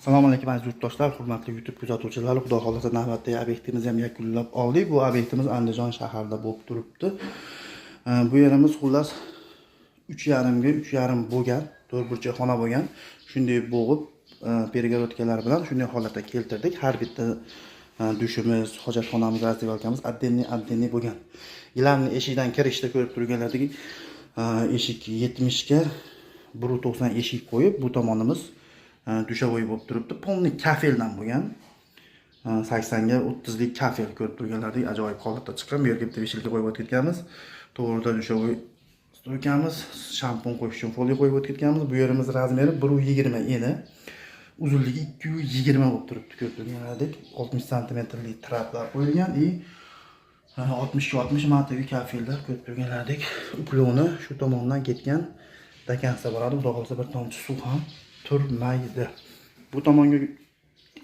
Assalomu alaykum aziz yurtdoshlar, hurmatli YouTube kuzatuvchilari. Xudo xolasa navbatdagi obyektimizni ham yakunlab oldik. Bu obyektimiz Andijon shahrida bo'lib turibdi. Bu yerimiz xullas 3,5 ga 3,5 bo'lgan, 4 burchak xona bo'lgan. Shunday bo'g'ib, pergorodkalar bilan shunday holatga keltirdik. Har bitta dushimiz, hojatxonamiz, razdevalkamiz addenniy bo'lgan. Gilamni eshikdan kirishda ko'rib turganlardek, eshik 70 ga 1.90 eshik qo'yib, bu tomonimiz dushovoy bo'lib turibdi. Polniy kafeldan bo'lgan. 80 ga 30 lik kafel ko'rib turganlardek ajoyib holatda chiqqan. Bu yerga bitta vishilka qo'yib o'tganmiz. To'g'rida dushovoy stoykamiz, shampun qo'yish uchun foliya qo'yib o'tganmiz. Bu yerimiz razmeri 1.20 edi. Uzunligi 2.20 bo'lib turibdi ko'rib turganlardek. 60 cm lik traplar qo'yilgan va 60 martaviy kafellar ko'rib turganlardek. Uploni shu tomondan ketgan dakansa boradi. Xudo xolasa bir tomchi suv ham turmaydi. Bu tomonga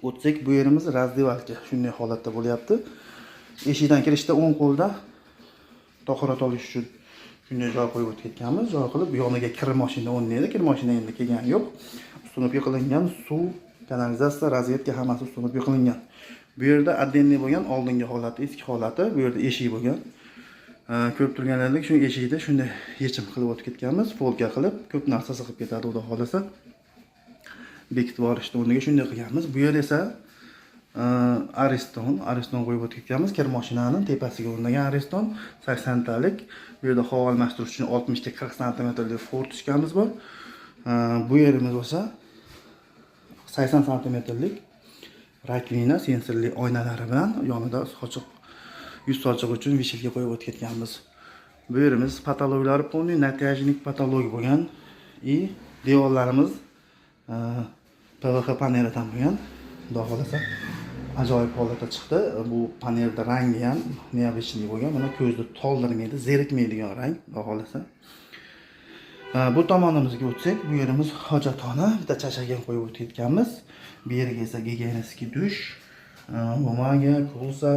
o'tsak, bu yerimiz razdevalka. Shunday holatda bo'lyapti. Eshikdan kirishda o'ng qo'lda tahorat olish uchun shunday joy qo'yib o'tganmiz. Joy qilib, yoniga kir mashina o'rnaydi. Kir mashina endi kelgani yo'q. Ustunib yiqilingan suv, kanalizatsiya, rozvetka hammasi ustunib yiqilingan. Bu yerda addenniy bo'lgan, oldingi holati, eski holati. Bu yerda eshik bo'lgan. Ko'rib turganlardek, shu eshikda shunday yechim qilib o'tib ketganmiz. Polka qilib, ko'p narsa sig'ib ketadi, xudo xolasa. Bekitib olishdi o'rniga shunday qilganmiz. Bu yer esa Ariston qo'yib o'tganmiz. Kir mashinani tepasiga o'rnagan Ariston 80 talik. Bu yerda havo almashtirish uchun 60 ga 40 cm lik fortichkamiz bor. Bu yerimiz bo'lsa 80 cm lik rakvina sensorli oynalari bilan yonida sochiq yuz sochiq uchun vishilka qo'yib o'tganmiz. Bu yerimiz patologlar polniy natyajnik patolog bo'lgan. Devorlarimiz PVH panelidan bo'lgan. Xudo xolasa ajoyib holatda chiqdi. Bu panelda rangi ham neobычный bo'lgan. Mana ko'zni toldirmaydi, zerikmaydigan rang, xudo xolasa. Bu tomonimizga o'tsak, bu yerimiz hojatxona, bitta chashagan qo'yib o'tganmiz. Bu yerga esa gigiyenistik dush, bumaga, kulsa.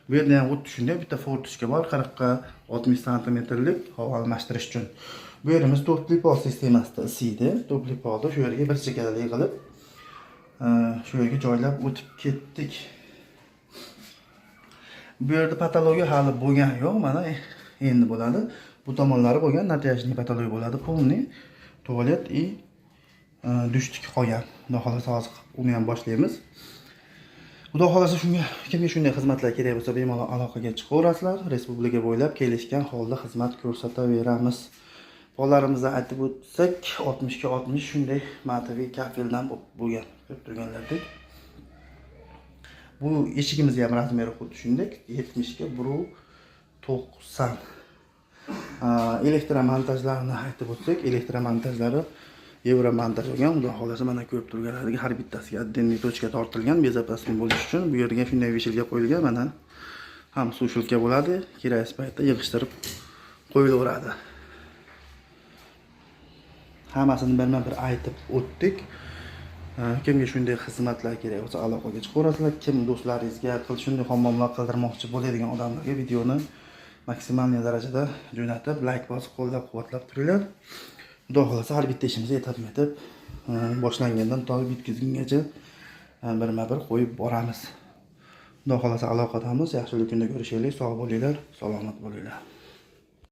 Bu yerda ham xuddi shunday bitta fortichka bor, 40 ga 60 cm lik havo almashtirish uchun. Bu yerimiz to'rtli pol sistemasida isiydi. To'rtli polni shu yerga bir chekkadalik qilib, shu yerga joylab o'tib ketdik. Bu yerda patologiya hali bo'lgan yo'q, mana endi bo'ladi. Bu tomonlari bo'lgan, natyajniy patologiya bo'ladi. Polniy tualet va dushtik qolgan. Xudo xolasa hozir uni ham boshlaymiz. Xudo xolasa kimga shunday xizmatlar kerak bo'lsa, bemalol aloqaga chiqaverasizlar. Respublika bo'ylab kelishgan holda xizmat ko'rsataveramiz. Pollarimizni aytib o'tsak, 60 ga 60 shunday martaviy kafeldan bo'lgan. Ko'rib turganlardek. Bu eshigimiz ham razmeri xuddi shunday, 70 ga 1.90. Elektromontajlarni aytib o'tsak, elektromontajlari Euromontaj bo'lgan. Xudo xolasa mana ko'rib turganlardek har bittasiga addenniy tochka tortilgan, bezopaslik bo'lish uchun. Bu yerga shunday vishilka qo'yilgan, mana ham suv shilka bo'ladi. Kerak paytda yig'ishtirib qo'yilaveradi. Hammasini birma-bir aytib o'tdik. Kimga shunday xizmatlar kerak bo'lsa aloqaga chiqaverasizlar. Kim do'stlaringizga shunday hammomlar qildirmoqchi bo'ladigan odamlarga videoni maksimal darajada jo'natib, like bosib, qo'llab-quvvatlab turinglar. Xudo xolasa har bitta ishimizni etib boshlangandan to bitkizgungacha birma-bir qo'yib boramiz. Xudo xolasa aloqadamiz. Yaxshi kunda ko'rishaylik. Sog' bo'linglar, salomat bo'linglar.